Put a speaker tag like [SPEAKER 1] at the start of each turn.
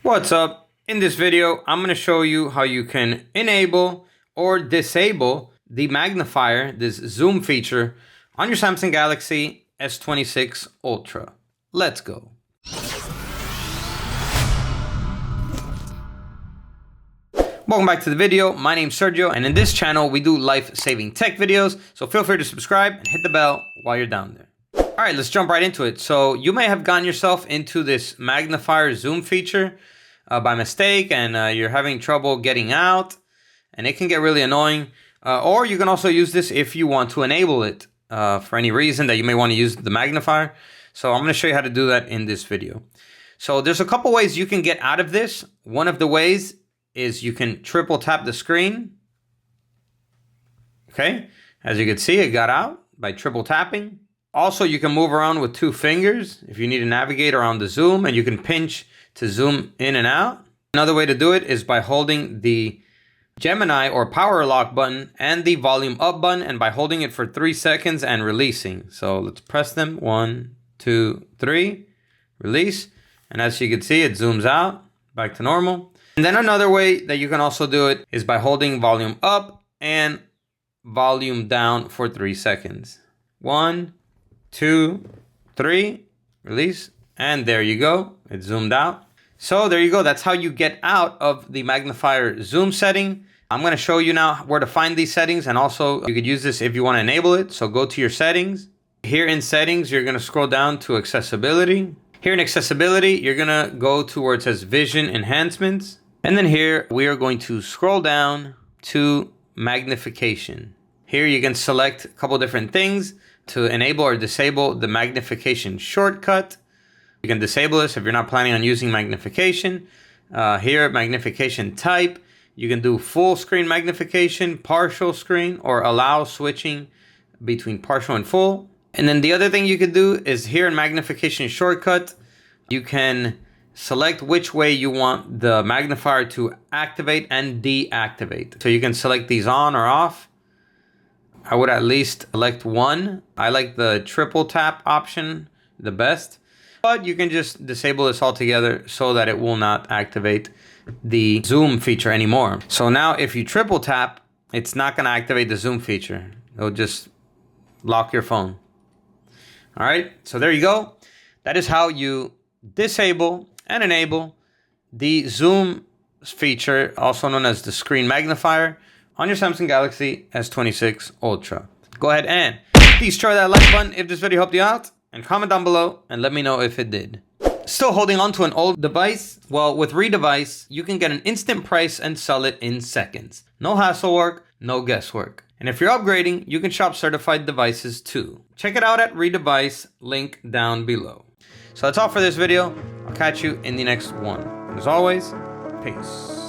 [SPEAKER 1] What's up? In this video, I'm going to show you how you can enable or disable the magnifier, this zoom feature, on your Samsung Galaxy S26 Ultra. Let's go. Welcome back to the video. My name's Sergio, and in this channel, we do life-saving tech videos, so feel free to subscribe and hit the bell while you're down there. All right, let's jump right into it. So you may have gotten yourself into this magnifier zoom feature by mistake, and you're having trouble getting out, and it can get really annoying. Or you can also use this if you want to enable it for any reason that you may want to use the magnifier. So I'm going to show you how to do that in this video. So there's a couple ways you can get out of this. One of the ways is you can triple tap the screen. Okay, as you can see, it got out by triple tapping. Also, you can move around with 2 fingers if you need to navigate around the zoom, and you can pinch to zoom in and out. Another way to do it is by holding the Gemini or power lock button and the volume up button, and by holding it for 3 seconds and releasing. So let's press them. 1, 2, 3, release. And as you can see, it zooms out back to normal. And then another way that you can also do it is by holding volume up and volume down for 3 seconds. 1, 2, 3, release. And there you go. It zoomed out. So there you go. That's how you get out of the magnifier zoom setting. I'm going to show you now where to find these settings, and also you could use this if you want to enable it. So go to your settings. Here in settings, you're going to scroll down to accessibility. Here in accessibility, you're going to go to where it says vision enhancements. And then here we are going to scroll down to magnification. Here you can select a couple different things to enable or disable the magnification shortcut. You can disable this if you're not planning on using magnification. Here, magnification type, you can do full screen magnification, partial screen, or allow switching between partial and full. And then the other thing you could do is here in magnification shortcut, you can select which way you want the magnifier to activate and deactivate. So you can select these on or off. I would at least select one. I like the triple tap option the best. But you can just disable this altogether so that it will not activate the zoom feature anymore. So now if you triple tap, it's not going to activate the zoom feature. It'll just lock your phone. All right, so there you go. That is how you disable and enable the zoom feature, also known as the screen magnifier, on your Samsung Galaxy S26 Ultra. Go ahead and destroy that like button if this video helped you out, and comment down below and let me know if it did. Still holding on to an old device? Well, with Redevice, you can get an instant price and sell it in seconds. No hassle work, no guesswork. And if you're upgrading, you can shop certified devices too. Check it out at Redevice, link down below. So that's all for this video. I'll catch you in the next one. As always, peace.